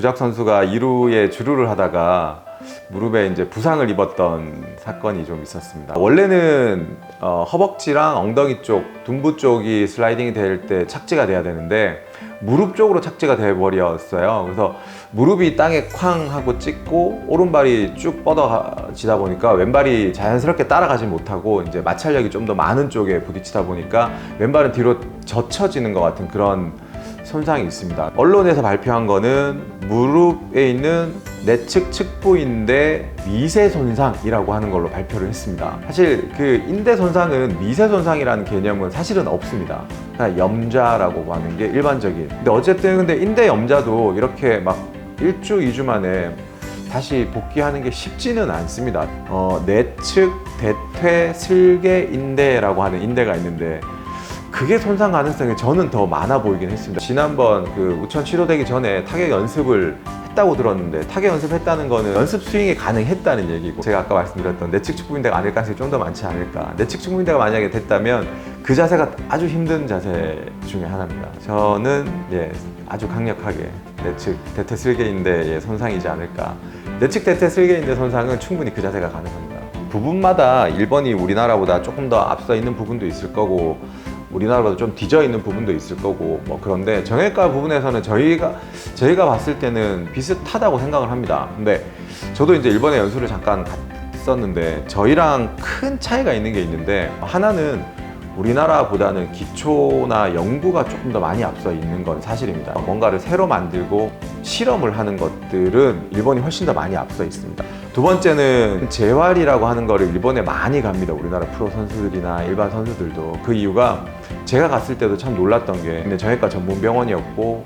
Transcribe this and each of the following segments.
부작 선수가 2루에 주루를 하다가 무릎에 이제 부상을 입었던 사건이 좀 있었습니다. 원래는 허벅지랑 엉덩이 쪽, 둔부 쪽이 슬라이딩이 될 때 착지가 돼야 되는데 무릎 쪽으로 착지가 돼 버렸어요. 그래서 무릎이 땅에 쾅 하고 찍고 오른발이 쭉 뻗어지다 보니까 왼발이 자연스럽게 따라가지 못하고 이제 마찰력이 좀 더 많은 쪽에 부딪히다 보니까 왼발은 뒤로 젖혀지는 것 같은 그런 손상이 있습니다. 언론에서 발표한 거는 무릎에 있는 내측 측부인대 미세 손상이라고 하는 걸로 발표를 했습니다. 사실 그 인대 손상은 미세 손상이라는 개념은 사실은 없습니다. 그냥 염좌라고 하는 게 일반적인. 근데 어쨌든 근데 인대 염좌도 이렇게 막 1주, 2주 만에 다시 복귀하는 게 쉽지는 않습니다. 내측 대퇴 슬개 인대라고 하는 인대가 있는데 그게 손상 가능성이 저는 더 많아 보이긴 했습니다. 지난번 그 우천 치료되기 전에 타격 연습을 했다고 들었는데 타격 연습했다는 거는 연습 스윙이 가능했다는 얘기고 제가 아까 말씀드렸던 내측 측부인대가 아닐 가능성이 좀 더 많지 않을까. 내측 측부인대가 만약에 됐다면 그 자세가 아주 힘든 자세 중에 하나입니다. 저는 아주 강력하게 내측 대퇴 슬개인대의 손상이지 않을까. 내측 대퇴 슬개인대 손상은 충분히 그 자세가 가능합니다. 부분마다 일본이 우리나라보다 조금 더 앞서 있는 부분도 있을 거고 우리나라보다 좀 뒤져 있는 부분도 있을 거고 그런데 정형외과 부분에서는 저희가 봤을 때는 비슷하다고 생각을 합니다. 근데 저도 이제 일본에 연수를 잠깐 갔었는데 저희랑 큰 차이가 있는 게 있는데 하나는 우리나라보다는 기초나 연구가 조금 더 많이 앞서 있는 건 사실입니다. 뭔가를 새로 만들고 실험을 하는 것들은 일본이 훨씬 더 많이 앞서 있습니다. 두 번째는 재활이라고 하는 거를 일본에 많이 갑니다. 우리나라 프로 선수들이나 일반 선수들도. 그 이유가 제가 갔을 때도 참 놀랐던 게 근데 정형외과 전문 병원이었고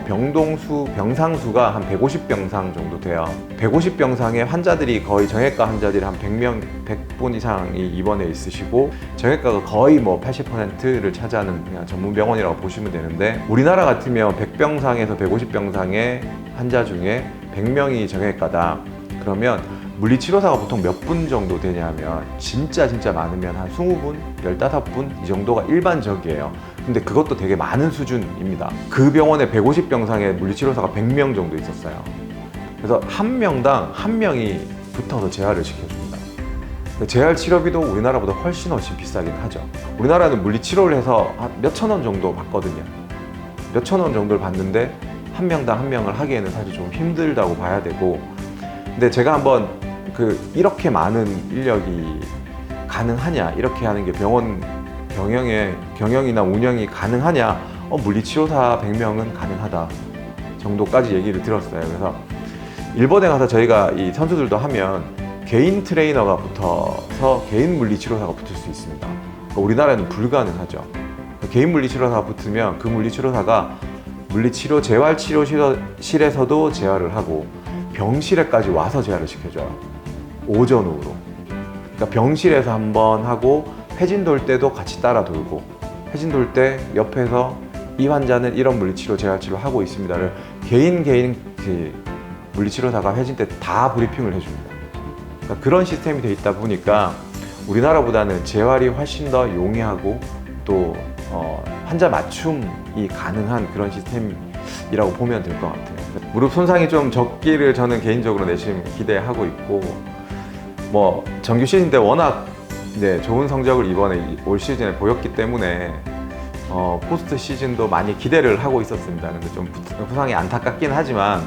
병상수가 한 150병상 정도 돼요. 150병상의 환자들이 거의 정형외과 환자들이 한 100분 이상이 입원해 있으시고 정형외과가 거의 80%를 차지하는 그냥 전문 병원이라고 보시면 되는데 우리나라 같으면 100병상에서 150병상의 환자 중에 100명이 정형외과다. 그러면 물리치료사가 보통 몇 분 정도 되냐면 진짜 많으면 한 20분, 15분 이 정도가 일반적이에요. 근데 그것도 되게 많은 수준입니다. 그 병원에 150병상에 물리치료사가 100명 정도 있었어요. 그래서 한 명당 한 명이 붙어서 재활을 시켜줍니다. 재활 치료비도 우리나라보다 훨씬 비싸긴 하죠. 우리나라는 물리치료를 해서 몇천 원 정도 받거든요. 몇천 원 정도를 받는데 한 명당 한 명을 하기에는 사실 좀 힘들다고 봐야 되고 근데 제가 한번 이렇게 많은 인력이 가능하냐 이렇게 하는 게 병원 경영이나 운영이 가능하냐 물리치료사 100명은 가능하다 정도까지 얘기를 들었어요. 그래서 일본에 가서 저희가 이 선수들도 하면 개인 트레이너가 붙어서 개인 물리치료사가 붙을 수 있습니다. 우리나라에는 불가능하죠. 개인 물리치료사가 붙으면 그 물리치료사가 물리치료 재활치료실에서도 재활을 하고 병실에까지 와서 재활을 시켜줘요. 오전 오후로. 그러니까 병실에서 한번 하고 회진 돌 때도 같이 따라 돌고 회진 돌 때 옆에서 이 환자는 이런 물리치료 재활치료 하고 있습니다를 개인 물리치료사가 회진 때 다 브리핑을 해줍니다. 그러니까 그런 시스템이 돼 있다 보니까 우리나라보다는 재활이 훨씬 더 용이하고 또 환자 맞춤이 가능한 그런 시스템이라고 보면 될 것 같아요. 무릎 손상이 좀 적기를 저는 개인적으로 내심 기대하고 있고 정규 시즌 때 워낙 좋은 성적을 이번에 올 시즌에 보였기 때문에 포스트 시즌도 많이 기대를 하고 있었습니다. 근데 좀 부상이 안타깝긴 하지만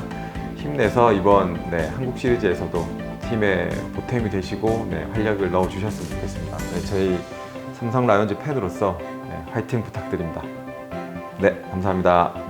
힘내서 이번 한국 시리즈에서도 팀의 보탬이 되시고 활력을 넣어주셨으면 좋겠습니다. 저희 삼성 라이온즈 팬으로서 화이팅 부탁드립니다. 감사합니다.